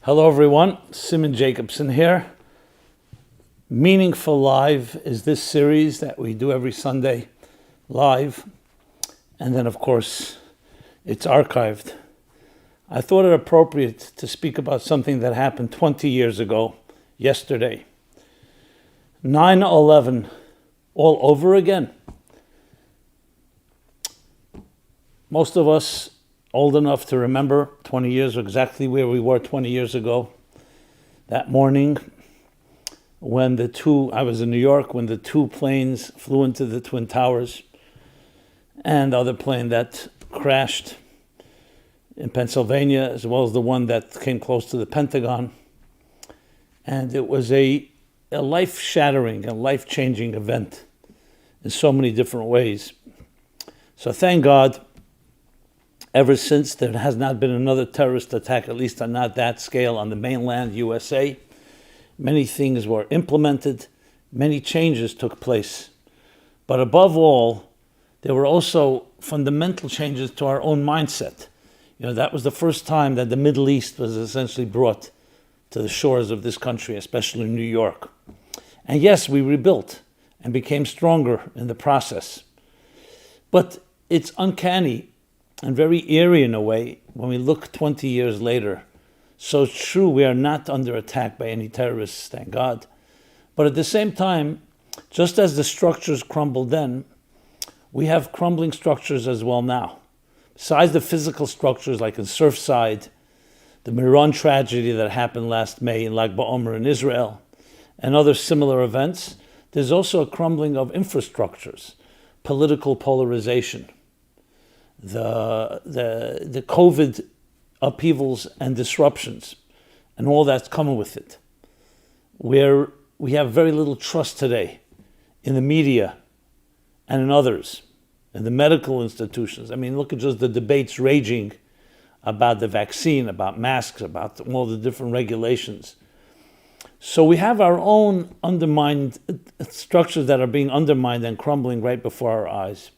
Hello everyone, Rabbi Jacobson here. Meaningful Live is this series that we do every Sunday live, and then of course it's archived. I thought it appropriate to speak about something that happened 20 years ago, yesterday. 9/11, all over again. Most of us old enough to remember 20 years exactly where we were 20 years ago. That morning when I was in New York, when the two planes flew into the Twin Towers and the other plane that crashed in Pennsylvania, as well as the one that came close to the Pentagon. And it was a life-shattering, a life-changing event in so many different ways. So thank God, ever since, there has not been another terrorist attack, at least on not that scale, on the mainland USA. Many things were implemented, many changes took place. But above all, there were also fundamental changes to our own mindset. That was the first time that the Middle East was essentially brought to the shores of this country, especially New York. And yes, we rebuilt and became stronger in the process. But it's uncanny and very eerie in a way when we look 20 years later. So it's true, we are not under attack by any terrorists, thank God. But at the same time, just as the structures crumbled then, we have crumbling structures as well now. Besides the physical structures like in Surfside, the Miron tragedy that happened last May in Lag BaOmer in Israel, and other similar events, there's also a crumbling of infrastructures, political polarization, the COVID upheavals and disruptions, and all that's coming with it, where we have very little trust today in the media and in others, in the medical institutions. I mean, look at just the debates raging about the vaccine, about masks, about all the different regulations. So we have our own undermined structures that are being undermined and crumbling right before our eyes.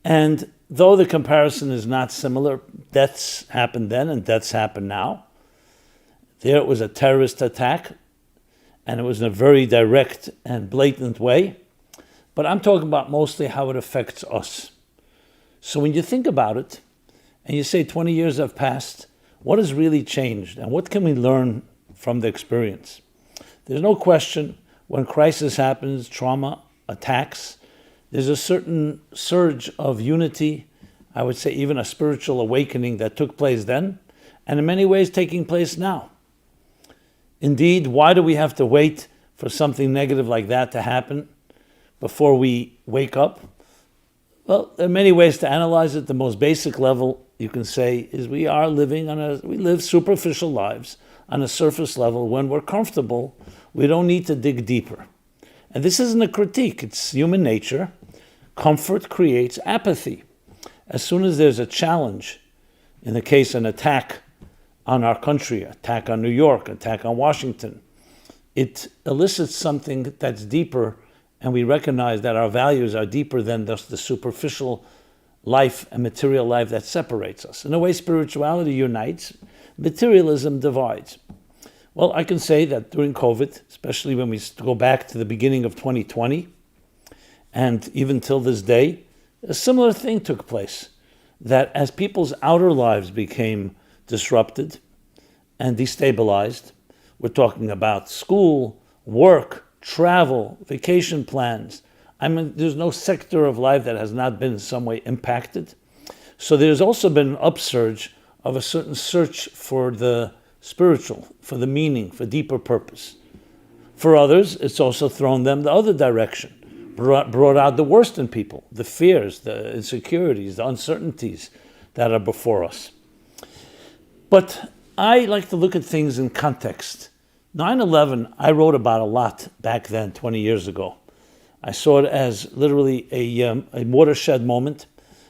And though the comparison is not similar, deaths happened then and deaths happen now. There it was a terrorist attack, and it was in a very direct and blatant way. But I'm talking about mostly how it affects us. So when you think about it, and you say 20 years have passed, what has really changed? And what can we learn from the experience? There's no question when crisis happens, trauma, attacks, there's a certain surge of unity, I would say even a spiritual awakening that took place then, and in many ways taking place now. Indeed, why do we have to wait for something negative like that to happen before we wake up? Well, there are many ways to analyze it. The most basic level, you can say, is we live superficial lives on a surface level. When we're comfortable, we don't need to dig deeper. And this isn't a critique, it's human nature. Comfort creates apathy. As soon as there's a challenge, in the case an attack on our country, attack on New York, attack on Washington, it elicits something that's deeper, and we recognize that our values are deeper than just the superficial life and material life that separates us. In a way, spirituality unites, materialism divides. Well, I can say that during COVID, especially when we go back to the beginning of 2020, and even till this day, a similar thing took place. That as people's outer lives became disrupted and destabilized, we're talking about school, work, travel, vacation plans. I mean, there's no sector of life that has not been in some way impacted. So there's also been an upsurge of a certain search for the spiritual, for the meaning, for deeper purpose. For others, it's also thrown them the other direction, brought out the worst in people, the fears, the insecurities, the uncertainties that are before us. But I like to look at things in context. 9/11, I wrote about a lot back then, 20 years ago. I saw it as literally a watershed moment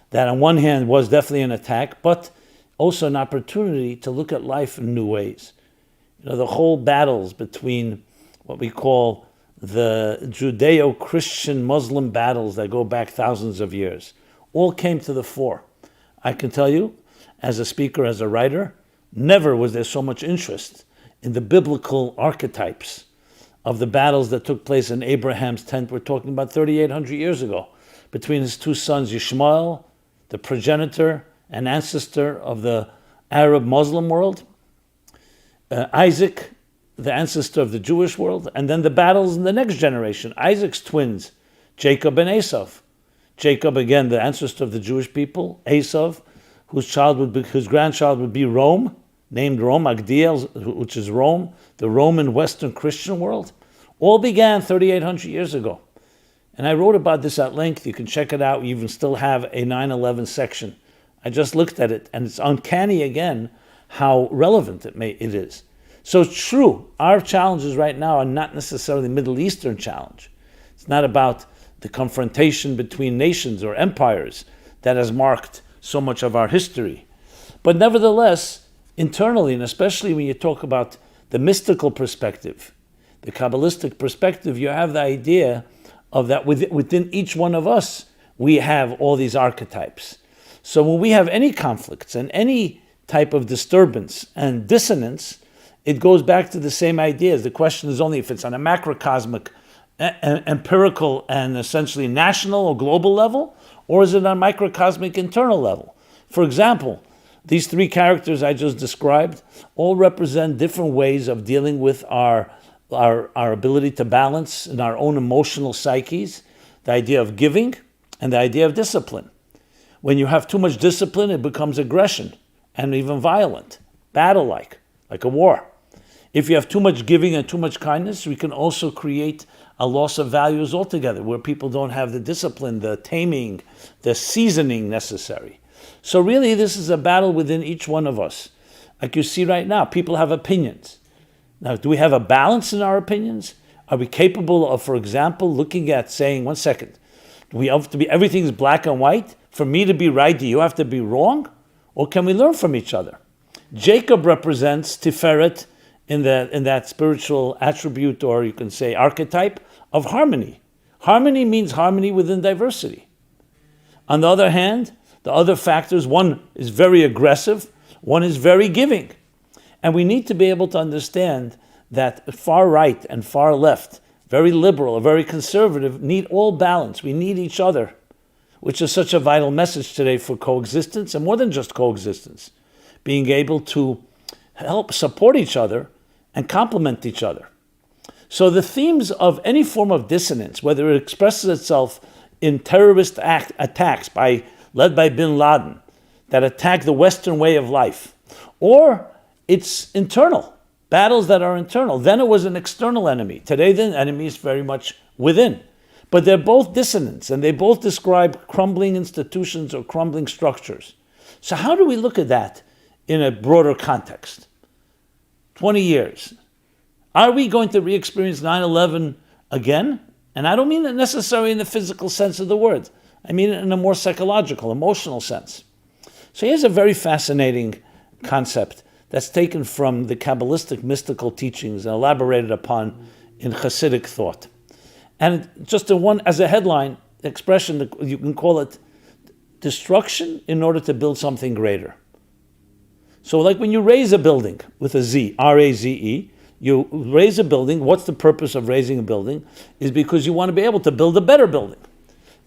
that on one hand was definitely an attack, but also an opportunity to look at life in new ways. The whole battles between what we call the Judeo-Christian Muslim battles that go back thousands of years all came to the fore. I can tell you, as a speaker, as a writer, Never was there so much interest in the biblical archetypes of the battles that took place in Abraham's tent. We're talking about 3,800 years ago, between his two sons, Yishmael, the progenitor and ancestor of the Arab Muslim world, Isaac, the ancestor of the Jewish world, and then the battles in the next generation, Isaac's twins, Jacob and Esau. Jacob, again, the ancestor of the Jewish people, Esau, whose grandchild would be Rome, named Rome, Agdiel, which is Rome, the Roman Western Christian world, all began 3,800 years ago. And I wrote about this at length. You can check it out. You even still have a 9/11 section. I just looked at it, and it's uncanny again how relevant it is. So it's true, our challenges right now are not necessarily Middle Eastern challenge. It's not about the confrontation between nations or empires that has marked so much of our history. But nevertheless, internally, and especially when you talk about the mystical perspective, the Kabbalistic perspective, you have the idea of that within each one of us, we have all these archetypes. So when we have any conflicts and any type of disturbance and dissonance, it goes back to the same ideas. The question is only if it's on a macrocosmic, empirical, and essentially national or global level, or is it on a microcosmic internal level? For example, these three characters I just described all represent different ways of dealing with our ability to balance in our own emotional psyches, the idea of giving and the idea of discipline. When you have too much discipline, it becomes aggression and even violent, battle-like, like a war. If you have too much giving and too much kindness, we can also create a loss of values altogether, where people don't have the discipline, the taming, the seasoning necessary. So really, this is a battle within each one of us. Like you see right now, people have opinions. Now, do we have a balance in our opinions? Are we capable of, for example, looking at saying, 1 second, do we have to be, everything's black and white? For me to be right, do you have to be wrong? Or can we learn from each other? Jacob represents Tiferet in that spiritual attribute, or you can say archetype, of harmony. Harmony means harmony within diversity. On the other hand, the other factors, one is very aggressive, one is very giving. And we need to be able to understand that far right and far left, very liberal or very conservative, need all balance. We need each other, which is such a vital message today for coexistence, and more than just coexistence, being able to help support each other and complement each other. So the themes of any form of dissonance, whether it expresses itself in terrorist attacks led by bin Laden that attack the Western way of life, or it's internal, battles that are internal. Then it was an external enemy. Today the enemy is very much within. But they're both dissonance, and they both describe crumbling institutions or crumbling structures. So how do we look at that in a broader context? 20 years. Are we going to re-experience 9/11 again? And I don't mean it necessarily in the physical sense of the word. I mean it in a more psychological, emotional sense. So here's a very fascinating concept that's taken from the Kabbalistic mystical teachings and elaborated upon in Hasidic thought. And just as a headline expression, you can call it destruction in order to build something greater. So like when you raise a building with a Z, R-A-Z-E, you raise a building. What's the purpose of raising a building? Is because you want to be able to build a better building.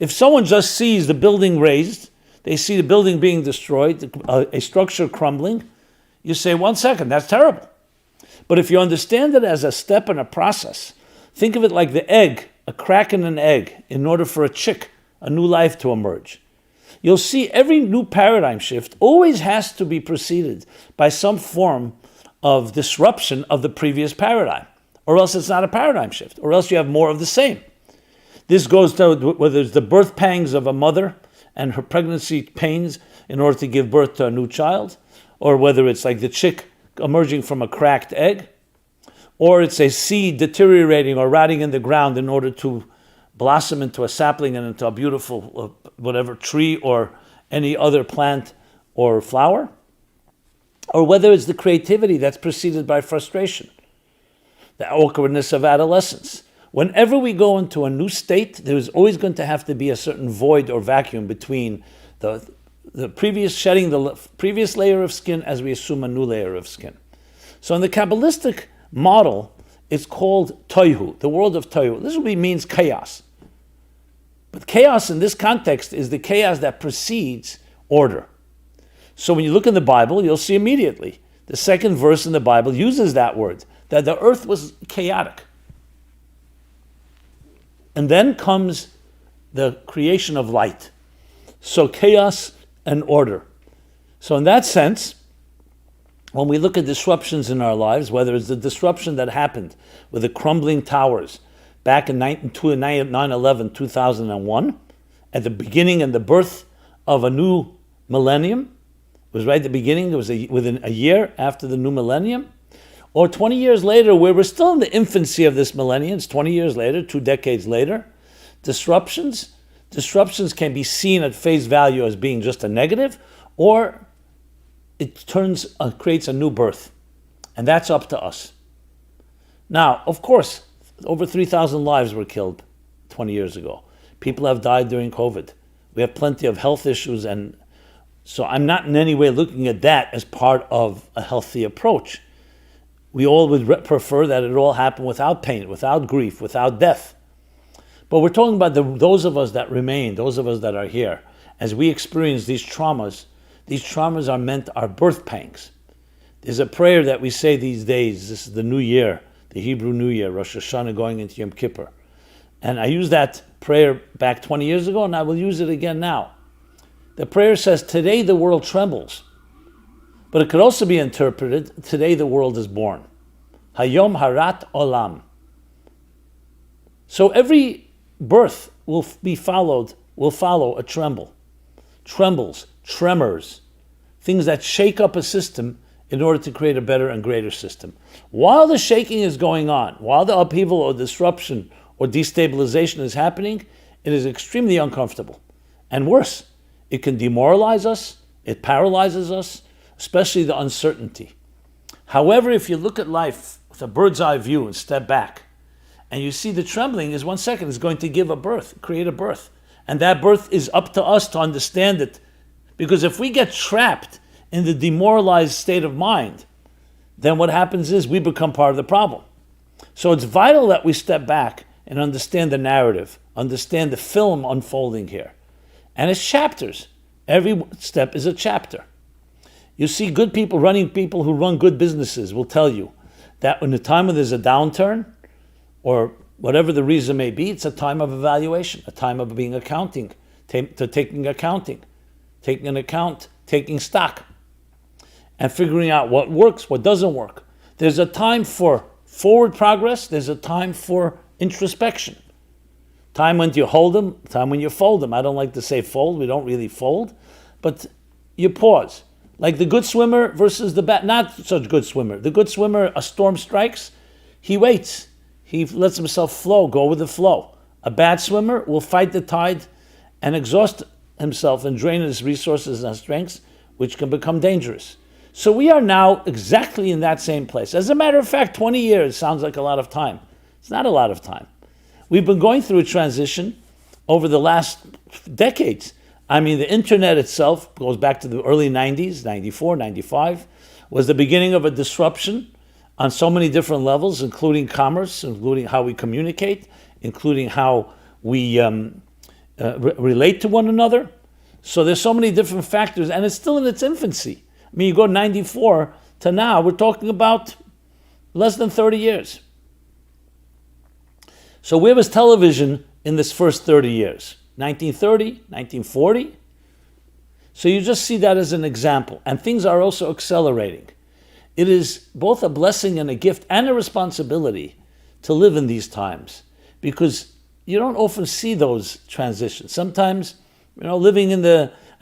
If someone just sees the building raised, they see the building being destroyed, a structure crumbling, you say, 1 second, that's terrible. But if you understand it as a step in a process, think of it like the egg, a crack in an egg, in order for a chick, a new life to emerge. You'll see every new paradigm shift always has to be preceded by some form of disruption of the previous paradigm, or else it's not a paradigm shift, or else you have more of the same. This goes to whether it's the birth pangs of a mother and her pregnancy pains in order to give birth to a new child, or whether it's like the chick emerging from a cracked egg, or it's a seed deteriorating or rotting in the ground in order to blossom into a sapling and into a beautiful whatever tree or any other plant or flower, or whether it's the creativity that's preceded by frustration, the awkwardness of adolescence. Whenever we go into a new state, there's always going to have to be a certain void or vacuum between the the previous, shedding the previous layer of skin as we assume a new layer of skin. So in the Kabbalistic model, it's called Toihu, the world of Toihu. This really means chaos. But chaos in this context is the chaos that precedes order. So when you look in the Bible, you'll see immediately the second verse in the Bible uses that word, that the earth was chaotic. And then comes the creation of light. So chaos and order. So in that sense, when we look at disruptions in our lives, whether it's the disruption that happened with the crumbling towers back in 9/11, 2001, at the beginning and the birth of a new millennium, it was right at the beginning, it was within a year after the new millennium, or 20 years later, where we're still in the infancy of this millennium, it's 20 years later, 2 decades later, disruptions can be seen at face value as being just a negative, or it creates a new birth. And that's up to us. Now, of course, over 3,000 lives were killed 20 years ago. People have died during COVID. We have plenty of health issues, and so I'm not in any way looking at that as part of a healthy approach. We all would prefer that it all happen without pain, without grief, without death. But we're talking about those of us that remain, those of us that are here. As we experience these traumas are birth pangs. There's a prayer that we say these days. This is the new year, the Hebrew New Year, Rosh Hashanah going into Yom Kippur. And I used that prayer back 20 years ago, and I will use it again now. The prayer says, today the world trembles. But it could also be interpreted, today the world is born. Hayom harat olam. So every birth will follow a tremble. Trembles, tremors, things that shake up a system in order to create a better and greater system. While the shaking is going on, while the upheaval or disruption or destabilization is happening, it is extremely uncomfortable. And worse, it can demoralize us, it paralyzes us, especially the uncertainty. However, if you look at life with a bird's eye view and step back, and you see the trembling is 1 second is going to give a birth, create a birth. And that birth is up to us to understand it. Because if we get trapped in the demoralized state of mind, then what happens is we become part of the problem. So it's vital that we step back and understand the narrative, understand the film unfolding here. And it's chapters. Every step is a chapter. You see people who run good businesses will tell you that in the time when there's a downturn, or whatever the reason may be, it's a time of evaluation, a time of taking stock, and figuring out what works, what doesn't work. There's a time for forward progress, there's a time for introspection. Time when you hold them, time when you fold them. I don't like to say fold, we don't really fold, but you pause. Like the good swimmer versus the not such good swimmer. The good swimmer, a storm strikes, he waits. He lets himself flow, go with the flow. A bad swimmer will fight the tide and exhaust himself and drain his resources and strengths, which can become dangerous. So we are now exactly in that same place. As a matter of fact, 20 years sounds like a lot of time. It's not a lot of time. We've been going through a transition over the last decades. I mean, the internet itself goes back to the early 90s, 94, 95, was the beginning of a disruption on so many different levels, including commerce, including how we communicate, including how we relate to one another. So there's so many different factors, and it's still in its infancy. I mean, you go 94 to now, we're talking about less than 30 years. So where was television in this first 30 years? 1930, 1940? So you just see that as an example. And things are also accelerating. It is both a blessing and a gift and a responsibility to live in these times, because you don't often see those transitions. Sometimes, living in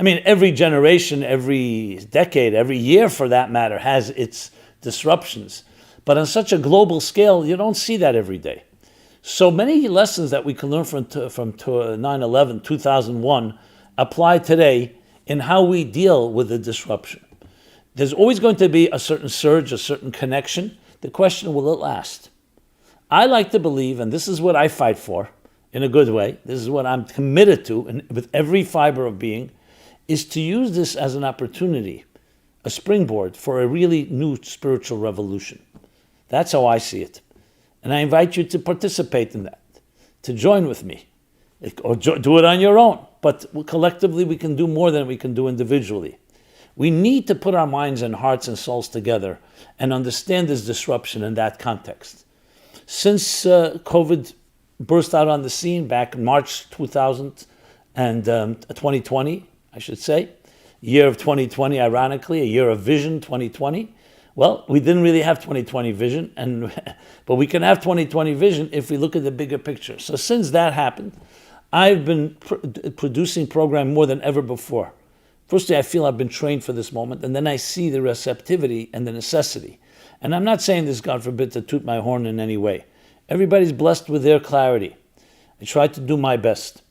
every generation, every decade, every year for that matter, has its disruptions. But on such a global scale, you don't see that every day. So many lessons that we can learn from 9/11, 2001, apply today in how we deal with the disruption. There's always going to be a certain surge, a certain connection. The question, will it last? I like to believe, and this is what I fight for in a good way, this is what I'm committed to and with every fiber of being, is to use this as an opportunity, a springboard for a really new spiritual revolution. That's how I see it. And I invite you to participate in that, to join with me, or do it on your own. But collectively, we can do more than we can do individually. We need to put our minds and hearts and souls together and understand this disruption in that context. Since COVID burst out on the scene back in March 2020, I should say, year of 2020, ironically, a year of vision 2020. Well, we didn't really have 2020 vision, but we can have 2020 vision if we look at the bigger picture. So since that happened, I've been producing program more than ever before. Firstly, I feel I've been trained for this moment, and then I see the receptivity and the necessity. And I'm not saying this, God forbid, to toot my horn in any way. Everybody's blessed with their clarity. I try to do my best.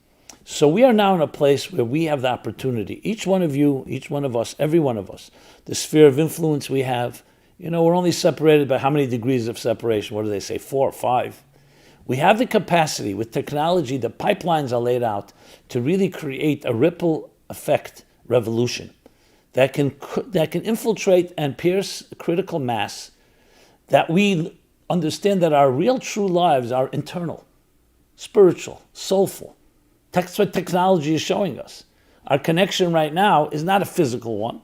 So we are now in a place where we have the opportunity, each one of you, each one of us, every one of us, the sphere of influence we have. We're only separated by how many degrees of separation? What do they say, 4 or 5? We have the capacity with technology, the pipelines are laid out to really create a ripple effect revolution that can infiltrate and pierce critical mass, that we understand that our real true lives are internal, spiritual, soulful. That's what technology is showing us. Our connection right now is not a physical one.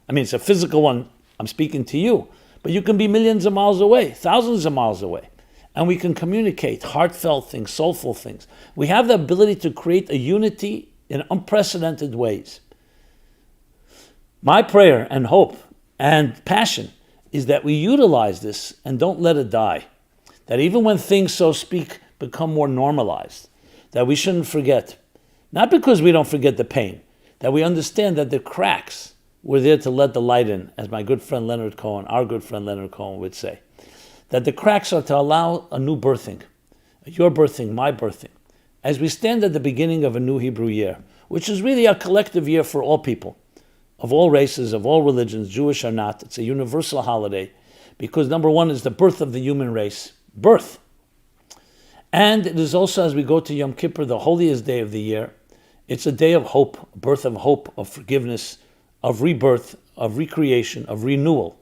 I mean, it's a physical one. I'm speaking to you, but you can be millions of miles away, thousands of miles away, and we can communicate heartfelt things, soulful things. We have the ability to create a unity in unprecedented ways. My prayer and hope and passion is that we utilize this and don't let it die. That even when things, so speak, become more normalized, that we shouldn't forget. Not because we don't forget the pain, that we understand that the cracks were there to let the light in, as my good friend Leonard Cohen, our good friend Leonard Cohen would say. That the cracks are to allow a new birthing, your birthing, my birthing, as we stand at the beginning of a new Hebrew year, which is really a collective year for all people, of all races, of all religions, Jewish or not. It's a universal holiday because number one is the birth of the human race, birth. And it is also, as we go to Yom Kippur, the holiest day of the year, it's a day of hope, birth of hope, of forgiveness, of rebirth, of recreation, of renewal.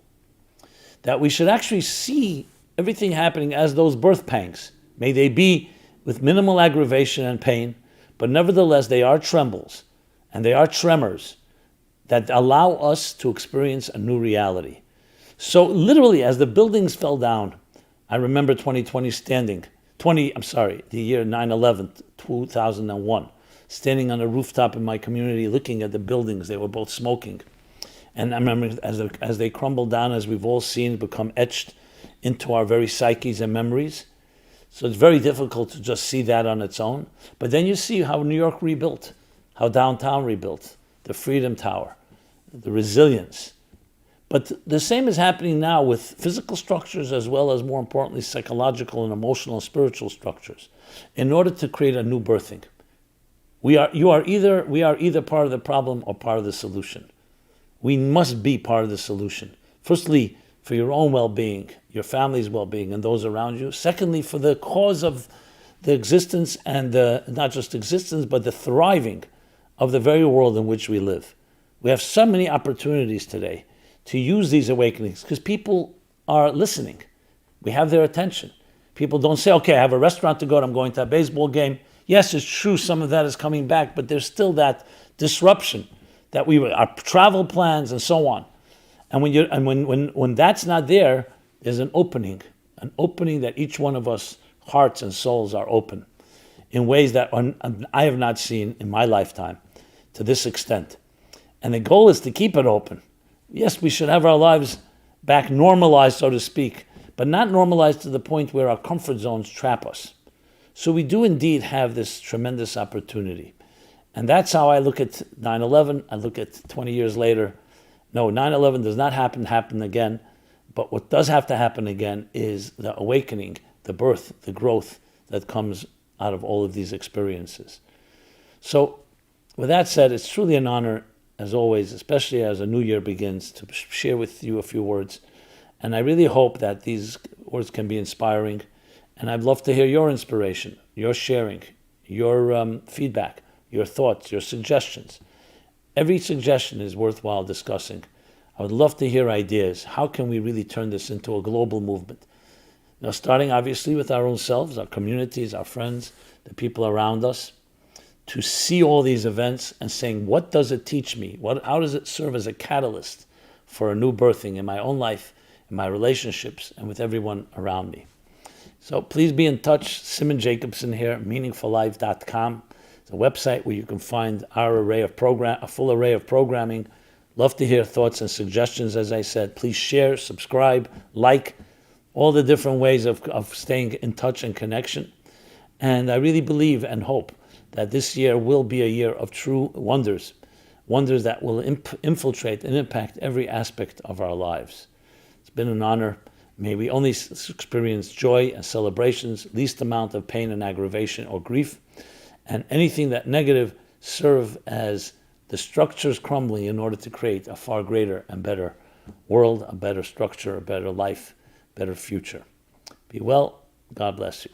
That we should actually see everything happening as those birth pangs. May they be with minimal aggravation and pain, but nevertheless they are trembles and they are tremors that allow us to experience a new reality. So literally, as the buildings fell down, I remember 2020 the year 9/11, 2001, standing on a rooftop in my community looking at the buildings. They were both smoking. And I remember as they crumbled down, as we've all seen, become etched into our very psyches and memories. So it's very difficult to just see that on its own. But then you see how New York rebuilt, how downtown rebuilt, the Freedom Tower, the resilience. But the same is happening now with physical structures as well as, more importantly, psychological and emotional and spiritual structures, in order to create a new birthing. We are either part of the problem or part of the solution. We must be part of the solution. Firstly, for your own well-being, your family's well-being, and those around you. Secondly, for the cause of the existence and not just existence, but the thriving of the very world in which we live. We have so many opportunities today to use these awakenings because people are listening. We have their attention. People don't say, okay, I have a restaurant to go to, I'm going to a baseball game. Yes, it's true, some of that is coming back, but there's still that disruption that our travel plans and so on. And when that's not there, there's an opening that each one of us hearts and souls are open in ways that I have not seen in my lifetime to this extent. And the goal is to keep it open. Yes, we should have our lives back normalized, so to speak, but not normalized to the point where our comfort zones trap us. So we do indeed have this tremendous opportunity. And that's how I look at 9/11. I look at 20 years later. No, 9/11 does not happen again. But what does have to happen again is the awakening, the birth, the growth that comes out of all of these experiences. So with that said, it's truly an honor, as always, especially as a new year begins, to share with you a few words. And I really hope that these words can be inspiring. And I'd love to hear your inspiration, your sharing, your feedback, your thoughts, your suggestions. Every suggestion is worthwhile discussing. I would love to hear ideas. How can we really turn this into a global movement? Starting obviously with our own selves, our communities, our friends, the people around us, to see all these events and saying, what does it teach me? How does it serve as a catalyst for a new birthing in my own life, in my relationships, and with everyone around me? So please be in touch. Simon Jacobson here, meaningfullife.com. It's a website where you can find a full array of programming. Love to hear thoughts and suggestions, as I said. Please share, subscribe, like, all the different ways of staying in touch and connection. And I really believe and hope that this year will be a year of true wonders that will infiltrate and impact every aspect of our lives. It's been an honor. May we only experience joy and celebrations, least amount of pain and aggravation or grief, and anything that negative serve as the structures crumbling in order to create a far greater and better world, a better structure, a better life, better future. Be well. God bless you.